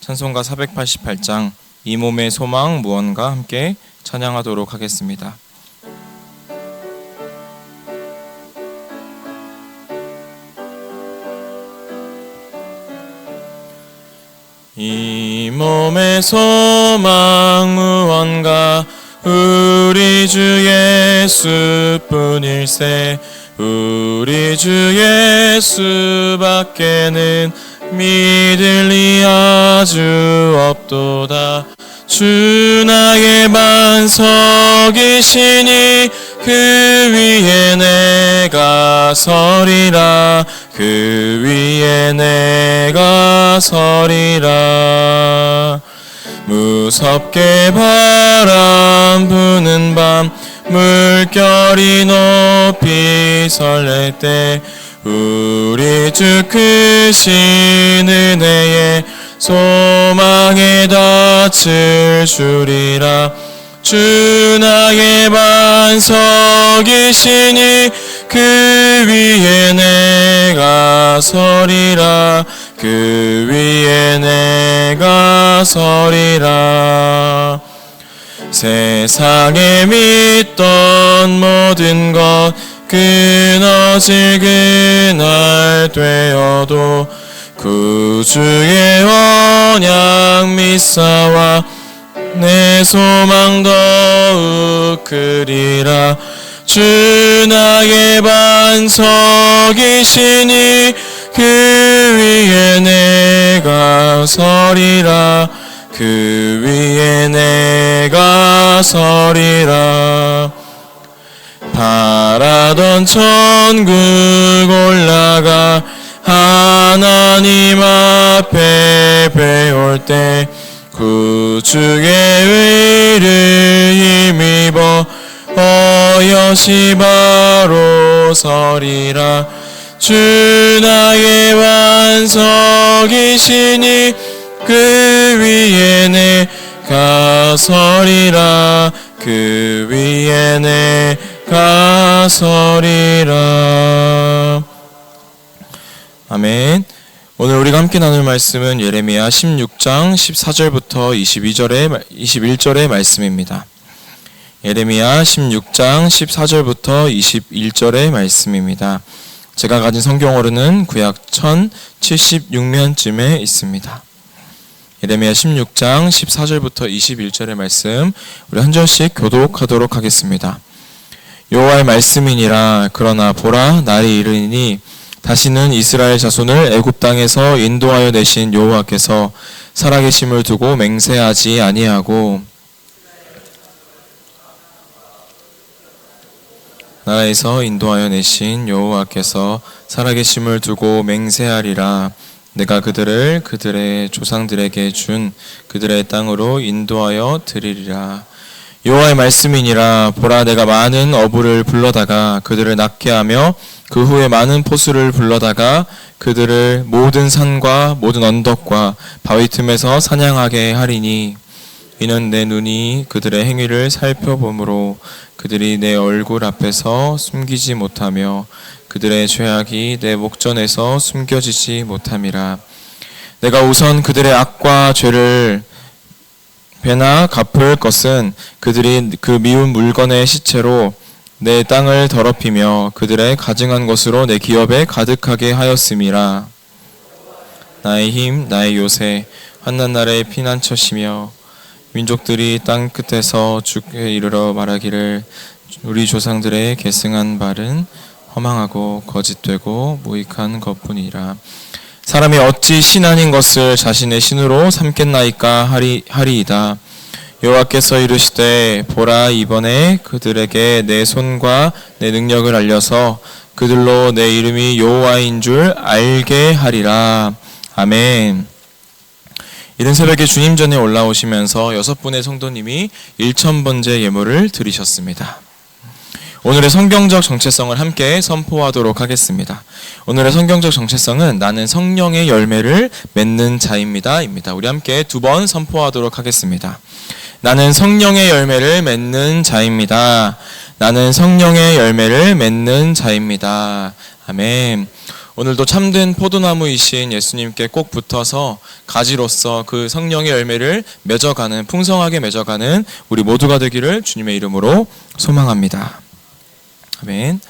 찬송가 488장 이 몸의 소망 무언가 함께 찬양하도록 하겠습니다. 이 몸의 소망 무언가 우리 주 예수뿐일세. 우리 주 예수밖에는 믿을 리 아주 없도다. 주 나의 반석이시니 그 위에 내가 서리라. 그 위에 내가 서리라. 무섭게 바람 부는 밤 물결이 높이 설렐 때 우리 주 크신 은혜에 소망에 닻을 주리라. 주 나의 반석이시니 그 위에 내가 서리라. 그 위에 내가 서리라. 세상에 믿던 모든 것 끊어질 그날 되어도 구주의 언약 믿사와 내 소망 더욱 크리라. 주 나의 반석이시니 그 위에 내가 서리라. 그 위에 내가 서리라. 바라던 천국 올라가 하나님 앞에 배울 때 구주의 의를 힘입어 어여시 바로 서리라. 주 나의 반석이시니 그 위에 내가 서리라. 그 위에 내가 서리라. 아멘. 오늘 우리가 함께 나눌 말씀은 예레미야 16장 14절부터 21절의 말씀입니다. 예레미야 16장 14절부터 21절의 말씀입니다. 제가 가진 성경어로는 구약 1076면쯤에 있습니다. 예레미야 16장 14절부터 21절의 말씀 우리 한 절씩 교독하도록 하겠습니다. 여호와의 말씀이니라. 그러나 보라, 날이 이르니 다시는 이스라엘 자손을 애굽 땅에서 인도하여 내신 여호와께서 살아계심을 두고 맹세하지 아니하고 나라에서 인도하여 내신 여호와께서 살아계심을 두고 맹세하리라. 내가 그들을 그들의 조상들에게 준 그들의 땅으로 인도하여 드리리라. 여호와의 말씀이니라. 보라, 내가 많은 어부를 불러다가 그들을 낫게 하며 그 후에 많은 포수를 불러다가 그들을 모든 산과 모든 언덕과 바위 틈에서 사냥하게 하리니 이는 내 눈이 그들의 행위를 살펴보므로 그들이 내 얼굴 앞에서 숨기지 못하며 그들의 죄악이 내 목전에서 숨겨지지 못함이라. 내가 우선 그들의 악과 죄를 배나 갚을 것은 그들이 그 미운 물건의 시체로 내 땅을 더럽히며 그들의 가증한 것으로 내 기업에 가득하게 하였음이라. 나의 힘, 나의 요새, 환난 날의 피난처시며 민족들이 땅 끝에서 주께 이르러 말하기를 우리 조상들의 계승한 발은 허망하고 거짓되고 무익한 것뿐이라. 사람이 어찌 신 아닌 것을 자신의 신으로 삼겠나이까 하리이다. 여호와께서 이르시되 보라, 이번에 그들에게 내 손과 내 능력을 알려서 그들로 내 이름이 여호와인 줄 알게 하리라. 아멘. 이른 새벽에 주님 전에 올라오시면서 6분의 성도님이 1000번째 예물을 드리셨습니다. 오늘의 성경적 정체성을 함께 선포하도록 하겠습니다. 오늘의 성경적 정체성은 나는 성령의 열매를 맺는 자입니다. 입니다. 우리 함께 2번 선포하도록 하겠습니다. 나는 성령의 열매를 맺는 자입니다. 나는 성령의 열매를 맺는 자입니다. 아멘. 오늘도 참된 포도나무이신 예수님께 꼭 붙어서 가지로서 그 성령의 열매를 맺어가는, 풍성하게 맺어가는 우리 모두가 되기를 주님의 이름으로 소망합니다. 아멘.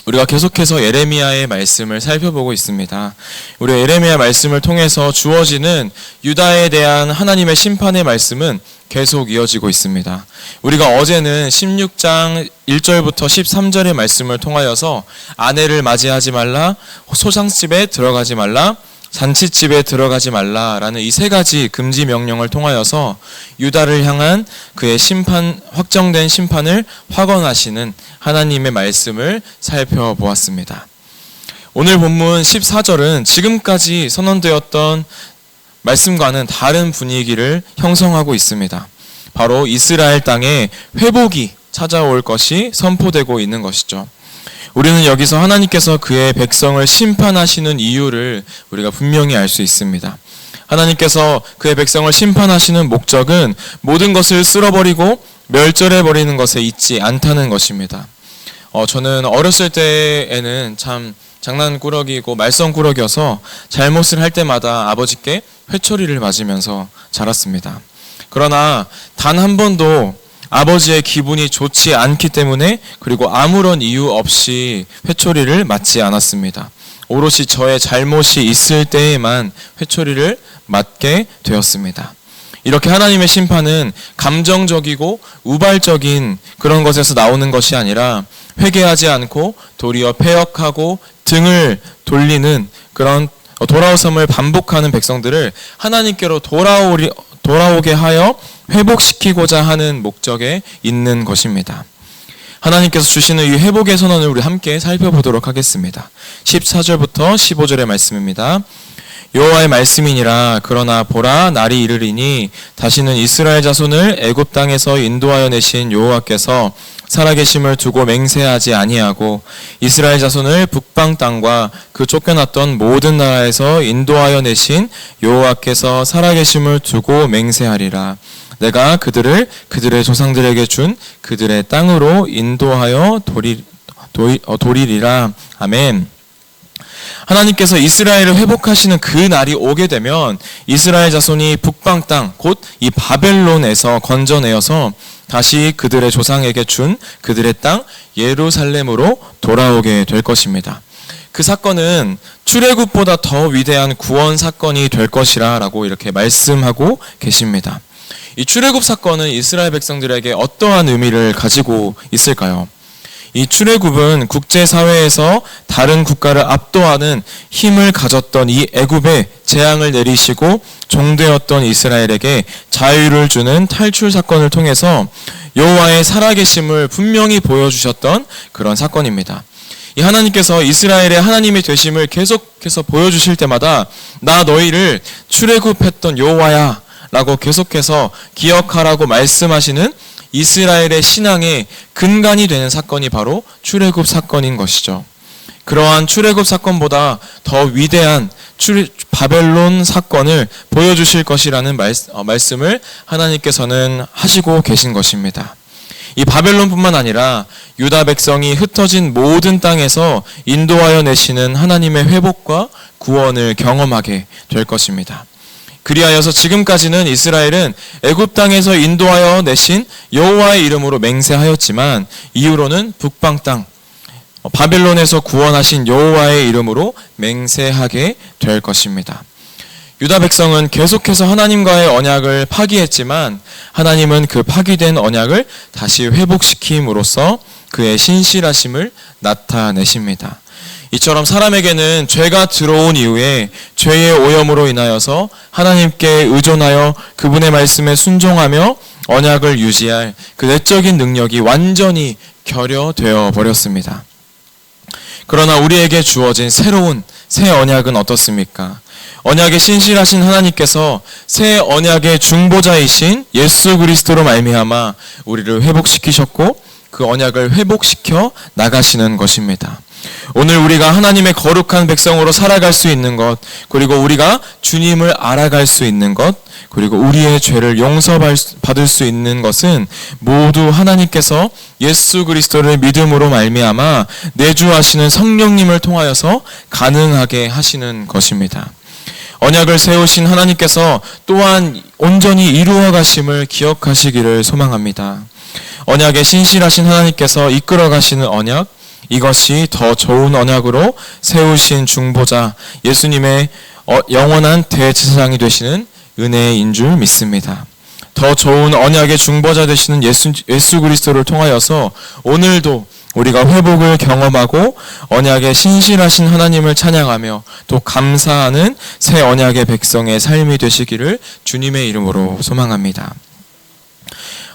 우리가 계속해서 예레미야의 말씀을 살펴보고 있습니다. 우리 예레미야 말씀을 통해서 주어지는 유다에 대한 하나님의 심판의 말씀은 계속 이어지고 있습니다. 우리가 어제는 16장 1절부터 13절의 말씀을 통하여서 아내를 맞이하지 말라, 소상집에 들어가지 말라, 잔치집에 들어가지 말라라는 이 세 가지 금지 명령을 통하여서 유다를 향한 그의 심판, 확정된 심판을 확언하시는 하나님의 말씀을 살펴보았습니다. 오늘 본문 14절은 지금까지 선언되었던 말씀과는 다른 분위기를 형성하고 있습니다. 바로 이스라엘 땅에 회복이 찾아올 것이 선포되고 있는 것이죠. 우리는 여기서 하나님께서 그의 백성을 심판하시는 이유를 우리가 분명히 알 수 있습니다. 하나님께서 그의 백성을 심판하시는 목적은 모든 것을 쓸어버리고 멸절해버리는 것에 있지 않다는 것입니다. 저는 어렸을 때에는 참 장난꾸러기고 말썽꾸러기여서 잘못을 할 때마다 아버지께 회초리를 맞으면서 자랐습니다. 그러나 단 한 번도 아버지의 기분이 좋지 않기 때문에, 그리고 아무런 이유 없이 회초리를 맞지 않았습니다. 오롯이 저의 잘못이 있을 때에만 회초리를 맞게 되었습니다. 이렇게 하나님의 심판은 감정적이고 우발적인 그런 것에서 나오는 것이 아니라 회개하지 않고 도리어 패역하고 등을 돌리는 그런 돌아오섬을 반복하는 백성들을 하나님께로 돌아오게 하여 회복시키고자 하는 목적에 있는 것입니다. 하나님께서 주시는 이 회복의 선언을 우리 함께 살펴보도록 하겠습니다. 14절부터 15절의 말씀입니다. 여호와의 말씀이니라. 그러나 보라, 날이 이르리니 다시는 이스라엘 자손을 애굽 땅에서 인도하여 내신 여호와께서 살아계심을 두고 맹세하지 아니하고 이스라엘 자손을 북방 땅과 그 쫓겨났던 모든 나라에서 인도하여 내신 여호와께서 살아계심을 두고 맹세하리라. 내가 그들을 그들의 조상들에게 준 그들의 땅으로 인도하여 도리리라. 아멘. 하나님께서 이스라엘을 회복하시는 그 날이 오게 되면 이스라엘 자손이 북방 땅, 곧 이 바벨론에서 건져내어서 다시 그들의 조상에게 준 그들의 땅 예루살렘으로 돌아오게 될 것입니다. 그 사건은 출애굽보다 더 위대한 구원 사건이 될 것이라 라고 이렇게 말씀하고 계십니다. 이 출애굽 사건은 이스라엘 백성들에게 어떠한 의미를 가지고 있을까요? 이 출애굽은 국제사회에서 다른 국가를 압도하는 힘을 가졌던 이 애굽에 재앙을 내리시고 종되었던 이스라엘에게 자유를 주는 탈출 사건을 통해서 여호와의 살아계심을 분명히 보여주셨던 그런 사건입니다. 이 하나님께서 이스라엘의 하나님이 되심을 계속해서 보여주실 때마다 나 너희를 출애굽했던 여호와야 라고 계속해서 기억하라고 말씀하시는 이스라엘의 신앙의 근간이 되는 사건이 바로 출애굽 사건인 것이죠. 그러한 출애굽 사건보다 더 위대한 바벨론 사건을 보여주실 것이라는 말씀을 하나님께서는 하시고 계신 것입니다. 이 바벨론뿐만 아니라 유다 백성이 흩어진 모든 땅에서 인도하여 내시는 하나님의 회복과 구원을 경험하게 될 것입니다. 그리하여서 지금까지는 이스라엘은 애굽 땅에서 인도하여 내신 여호와의 이름으로 맹세하였지만 이후로는 북방 땅 바벨론에서 구원하신 여호와의 이름으로 맹세하게 될 것입니다. 유다 백성은 계속해서 하나님과의 언약을 파기했지만 하나님은 그 파기된 언약을 다시 회복시킴으로써 그의 신실하심을 나타내십니다. 이처럼 사람에게는 죄가 들어온 이후에 죄의 오염으로 인하여서 하나님께 의존하여 그분의 말씀에 순종하며 언약을 유지할 그 내적인 능력이 완전히 결여되어 버렸습니다. 그러나 우리에게 주어진 새로운 새 언약은 어떻습니까? 언약에 신실하신 하나님께서 새 언약의 중보자이신 예수 그리스도로 말미암아 우리를 회복시키셨고 그 언약을 회복시켜 나가시는 것입니다. 오늘 우리가 하나님의 거룩한 백성으로 살아갈 수 있는 것, 그리고 우리가 주님을 알아갈 수 있는 것, 그리고 우리의 죄를 용서받을 수 있는 것은 모두 하나님께서 예수 그리스도를 믿음으로 말미암아 내주하시는 성령님을 통하여서 가능하게 하시는 것입니다. 언약을 세우신 하나님께서 또한 온전히 이루어 가심을 기억하시기를 소망합니다. 언약에 신실하신 하나님께서 이끌어 가시는 언약, 이것이 더 좋은 언약으로 세우신 중보자 예수님의 영원한 대제사장이 되시는 은혜인 줄 믿습니다. 더 좋은 언약의 중보자 되시는 예수 그리스도를 통하여서 오늘도 우리가 회복을 경험하고 언약에 신실하신 하나님을 찬양하며 또 감사하는 새 언약의 백성의 삶이 되시기를 주님의 이름으로 소망합니다.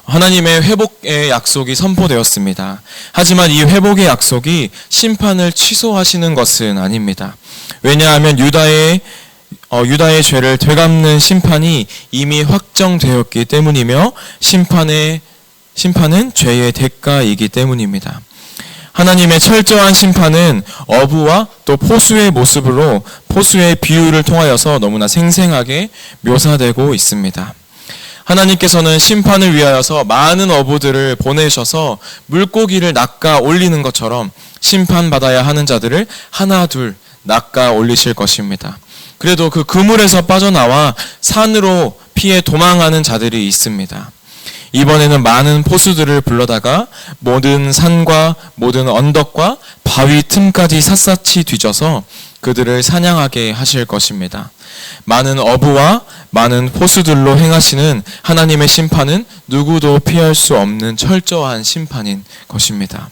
하나님의 회복의 약속이 선포되었습니다. 하지만 이 회복의 약속이 심판을 취소하시는 것은 아닙니다. 왜냐하면 유다의 죄를 되갚는 심판이 이미 확정되었기 때문이며 심판은 죄의 대가이기 때문입니다. 하나님의 철저한 심판은 어부와 또 포수의 모습으로 포수의 비유를 통하여서 너무나 생생하게 묘사되고 있습니다. 하나님께서는 심판을 위하여서 많은 어부들을 보내셔서 물고기를 낚아 올리는 것처럼 심판받아야 하는 자들을 하나 둘 낚아 올리실 것입니다. 그래도 그 그물에서 빠져나와 산으로 피해 도망하는 자들이 있습니다. 이번에는 많은 포수들을 불러다가 모든 산과 모든 언덕과 바위 틈까지 샅샅이 뒤져서 그들을 사냥하게 하실 것입니다. 많은 어부와 많은 포수들로 행하시는 하나님의 심판은 누구도 피할 수 없는 철저한 심판인 것입니다.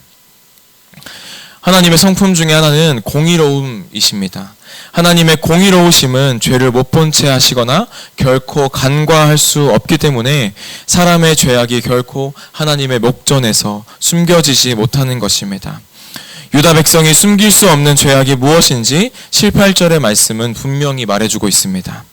하나님의 성품 중에 하나는 공의로움이십니다. 하나님의 공의로우심은 죄를 못 본 채 하시거나 결코 간과할 수 없기 때문에 사람의 죄악이 결코 하나님의 목전에서 숨겨지지 못하는 것입니다. 유다 백성이 숨길 수 없는 죄악이 무엇인지 7, 8절의 말씀은 분명히 말해주고 있습니다.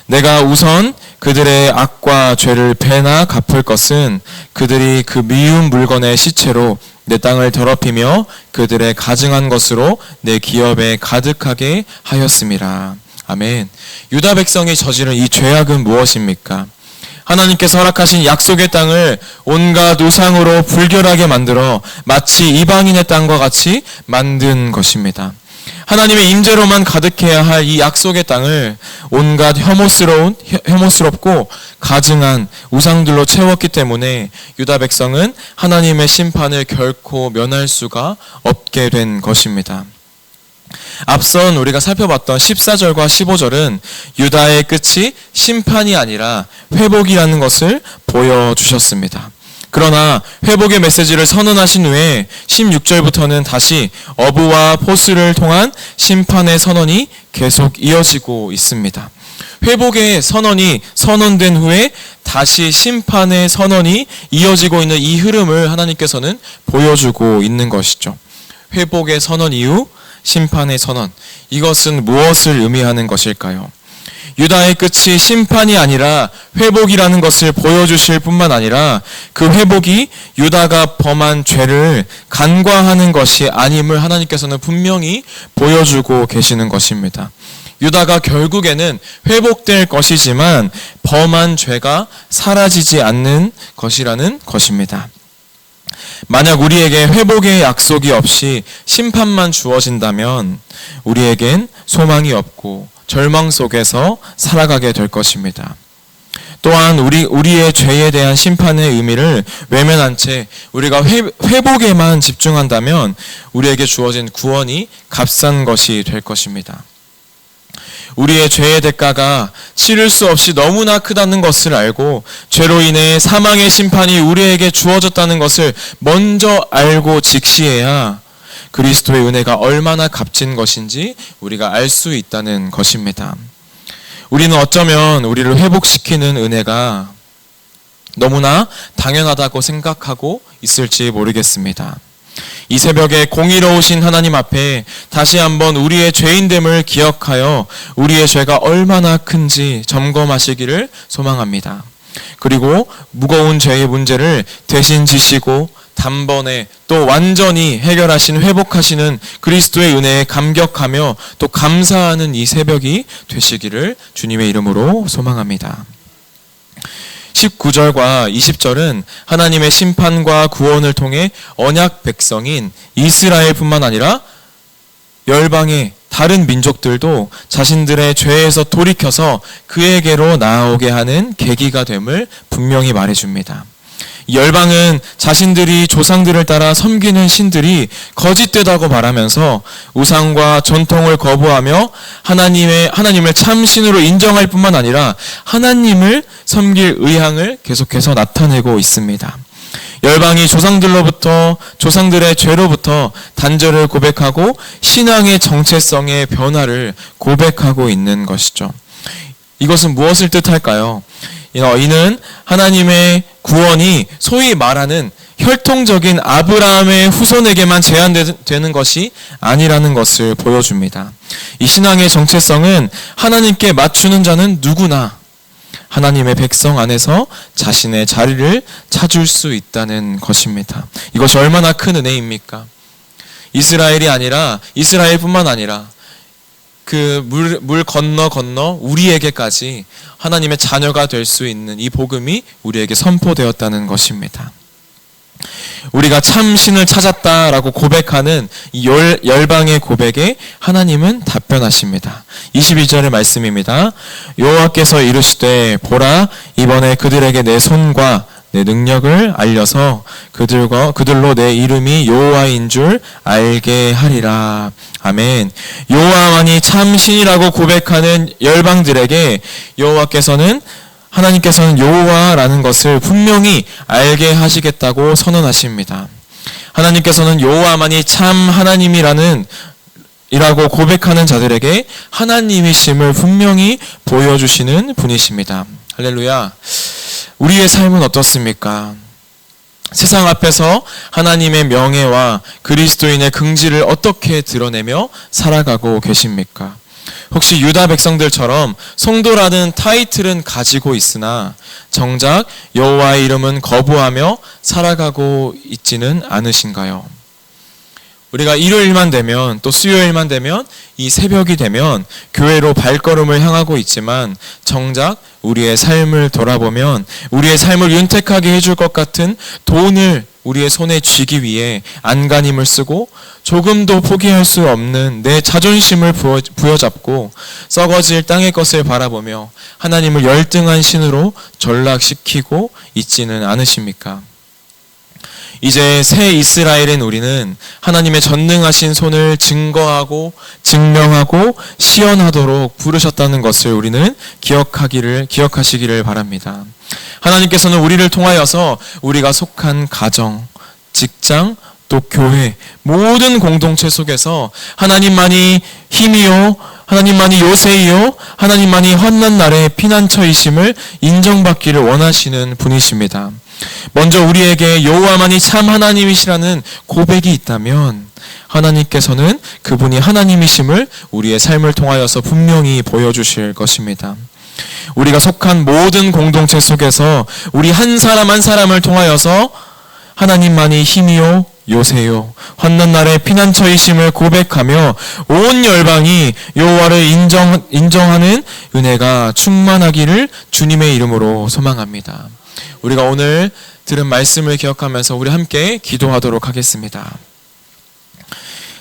내가 우선 그들의 악과 죄를 배나 갚을 것은 그들이 그 미운 물건의 시체로 내 땅을 더럽히며 그들의 가증한 것으로 내 기업에 가득하게 하였음이라. 아멘. 유다 백성이 저지른 이 죄악은 무엇입니까? 하나님께서 허락하신 약속의 땅을 온갖 우상으로 불결하게 만들어 마치 이방인의 땅과 같이 만든 것입니다. 하나님의 임재로만 가득해야 할 이 약속의 땅을 온갖 혐오스럽고 가증한 우상들로 채웠기 때문에 유다 백성은 하나님의 심판을 결코 면할 수가 없게 된 것입니다. 앞선 우리가 살펴봤던 14절과 15절은 유다의 끝이 심판이 아니라 회복이라는 것을 보여주셨습니다. 그러나 회복의 메시지를 선언하신 후에 16절부터는 다시 어부와 포수를 통한 심판의 선언이 계속 이어지고 있습니다. 회복의 선언이 선언된 후에 다시 심판의 선언이 이어지고 있는 이 흐름을 하나님께서는 보여주고 있는 것이죠. 회복의 선언 이후 심판의 선언, 이것은 무엇을 의미하는 것일까요? 유다의 끝이 심판이 아니라 회복이라는 것을 보여주실 뿐만 아니라 그 회복이 유다가 범한 죄를 간과하는 것이 아님을 하나님께서는 분명히 보여주고 계시는 것입니다. 유다가 결국에는 회복될 것이지만 범한 죄가 사라지지 않는 것이라는 것입니다. 만약 우리에게 회복의 약속이 없이 심판만 주어진다면 우리에겐 소망이 없고 절망 속에서 살아가게 될 것입니다. 또한 우리의 죄에 대한 심판의 의미를 외면한 채 우리가 회복에만 집중한다면 우리에게 주어진 구원이 값싼 것이 될 것입니다. 우리의 죄의 대가가 치를 수 없이 너무나 크다는 것을 알고 죄로 인해 사망의 심판이 우리에게 주어졌다는 것을 먼저 알고 직시해야 그리스도의 은혜가 얼마나 값진 것인지 우리가 알 수 있다는 것입니다. 우리는 어쩌면 우리를 회복시키는 은혜가 너무나 당연하다고 생각하고 있을지 모르겠습니다. 이 새벽에 공의로우신 하나님 앞에 다시 한번 우리의 죄인됨을 기억하여 우리의 죄가 얼마나 큰지 점검하시기를 소망합니다. 그리고 무거운 죄의 문제를 대신 지시고 단번에 또 완전히 해결하신 회복하시는 그리스도의 은혜에 감격하며 또 감사하는 이 새벽이 되시기를 주님의 이름으로 소망합니다. 19절과 20절은 하나님의 심판과 구원을 통해 언약 백성인 이스라엘뿐만 아니라 열방의 다른 민족들도 자신들의 죄에서 돌이켜서 그에게로 나아오게 하는 계기가 됨을 분명히 말해줍니다. 열방은 자신들이 조상들을 따라 섬기는 신들이 거짓되다고 말하면서 우상과 전통을 거부하며 하나님을 참 신으로 인정할 뿐만 아니라 하나님을 섬길 의향을 계속해서 나타내고 있습니다. 열방이 조상들의 죄로부터 단절을 고백하고 신앙의 정체성의 변화를 고백하고 있는 것이죠. 이것은 무엇을 뜻할까요? 이는 하나님의 구원이 소위 말하는 혈통적인 아브라함의 후손에게만 제한되는 것이 아니라는 것을 보여줍니다. 이 신앙의 정체성은 하나님께 맞추는 자는 누구나 하나님의 백성 안에서 자신의 자리를 찾을 수 있다는 것입니다. 이것이 얼마나 큰 은혜입니까? 이스라엘뿐만 아니라 그 물 건너 우리에게까지 하나님의 자녀가 될 수 있는 이 복음이 우리에게 선포되었다는 것입니다. 우리가 참 신을 찾았다라고 고백하는 이 열방의 고백에 하나님은 답변하십니다. 22절의 말씀입니다. 여호와께서 이르시되 보라 이번에 그들에게 내 손과 내 능력을 알려서 그들로 내 이름이 여호와인 줄 알게 하리라. 아멘. 여호와만이 참 신이라고 고백하는 열방들에게 하나님께서는 여호와라는 것을 분명히 알게 하시겠다고 선언하십니다. 하나님께서는 여호와만이 참 하나님이라고 고백하는 자들에게 하나님이심을 분명히 보여주시는 분이십니다. 할렐루야. 우리의 삶은 어떻습니까? 세상 앞에서 하나님의 명예와 그리스도인의 긍지를 어떻게 드러내며 살아가고 계십니까? 혹시 유다 백성들처럼 성도라는 타이틀은 가지고 있으나 정작 여호와의 이름은 거부하며 살아가고 있지는 않으신가요? 우리가 일요일만 되면 또 수요일만 되면 이 새벽이 되면 교회로 발걸음을 향하고 있지만 정작 우리의 삶을 돌아보면 우리의 삶을 윤택하게 해줄 것 같은 돈을 우리의 손에 쥐기 위해 안간힘을 쓰고 조금도 포기할 수 없는 내 자존심을 부여잡고 썩어질 땅의 것을 바라보며 하나님을 열등한 신으로 전락시키고 있지는 않으십니까? 이제 새 이스라엘인 우리는 하나님의 전능하신 손을 증거하고 증명하고 시연하도록 부르셨다는 것을 우리는 기억하시기를 바랍니다. 하나님께서는 우리를 통하여서 우리가 속한 가정, 직장, 또 교회, 모든 공동체 속에서 하나님만이 힘이요, 하나님만이 요새이요, 하나님만이 환난 날의 피난처이심을 인정받기를 원하시는 분이십니다. 먼저 우리에게 여호와만이 참 하나님이시라는 고백이 있다면 하나님께서는 그분이 하나님이심을 우리의 삶을 통하여서 분명히 보여주실 것입니다. 우리가 속한 모든 공동체 속에서 우리 한 사람 한 사람을 통하여서 하나님만이 힘이요 요새요 환난 날의 피난처이심을 고백하며 온 열방이 여호와를 인정하는 은혜가 충만하기를 주님의 이름으로 소망합니다. 우리가 오늘 들은 말씀을 기억하면서 우리 함께 기도하도록 하겠습니다.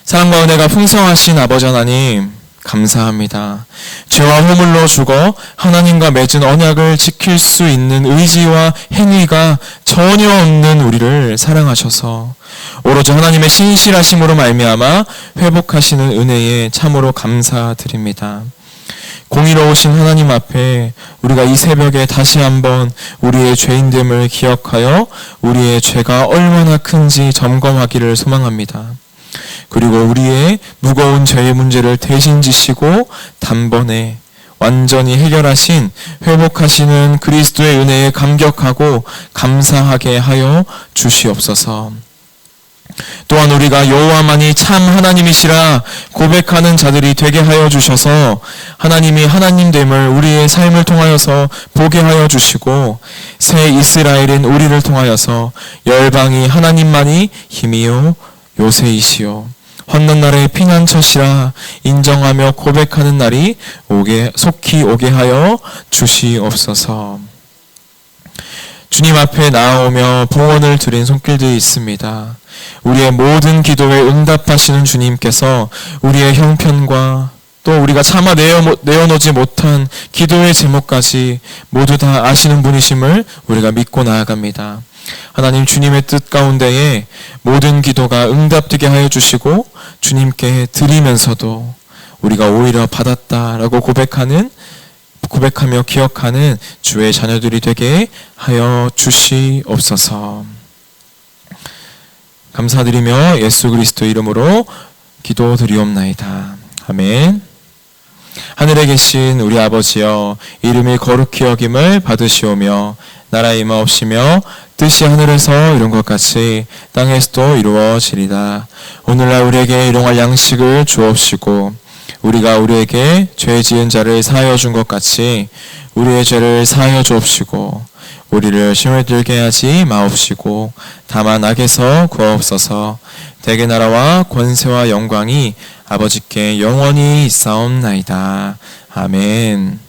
사랑과 은혜가 풍성하신 아버지 하나님, 감사합니다. 죄와 허물로 죽어 하나님과 맺은 언약을 지킬 수 있는 의지와 행위가 전혀 없는 우리를 사랑하셔서 오로지 하나님의 신실하심으로 말미암아 회복하시는 은혜에 참으로 감사드립니다. 공의로우신 하나님 앞에 우리가 이 새벽에 다시 한번 우리의 죄인됨을 기억하여 우리의 죄가 얼마나 큰지 점검하기를 소망합니다. 그리고 우리의 무거운 죄의 문제를 대신 지시고 단번에 완전히 해결하신 회복하시는 그리스도의 은혜에 감격하고 감사하게 하여 주시옵소서. 또한 우리가 여호와만이 참 하나님이시라 고백하는 자들이 되게 하여 주셔서 하나님이 하나님됨을 우리의 삶을 통하여서 보게 하여 주시고 새 이스라엘인 우리를 통하여서 열방이 하나님만이 힘이요 요새이시요 환난 날의 피난처시라 인정하며 고백하는 날이 속히 오게 하여 주시옵소서. 주님 앞에 나아오며 봉헌을 드린 손길들이 있습니다. 우리의 모든 기도에 응답하시는 주님께서 우리의 형편과 또 우리가 참아 내어놓지 못한 기도의 제목까지 모두 다 아시는 분이심을 우리가 믿고 나아갑니다. 하나님 주님의 뜻 가운데에 모든 기도가 응답되게 하여 주시고 주님께 드리면서도 우리가 오히려 받았다라고 고백하며 기억하는 주의 자녀들이 되게 하여 주시옵소서. 감사드리며 예수 그리스도 이름으로 기도드리옵나이다. 아멘. 하늘에 계신 우리 아버지여, 이름이 거룩히 여김을 받으시오며 나라 임하옵시며 뜻이 하늘에서 이룬 것 같이 땅에서도 이루어지리다. 오늘날 우리에게 일용할 양식을 주옵시고 우리가 우리에게 죄 지은 자를 사하여 준 것 같이 우리의 죄를 사하여 주옵시고 우리를 시험에 들게 하지 마옵시고 다만 악에서 구하옵소서. 대개 나라와 권세와 영광이 아버지께 영원히 있사옵나이다. 아멘.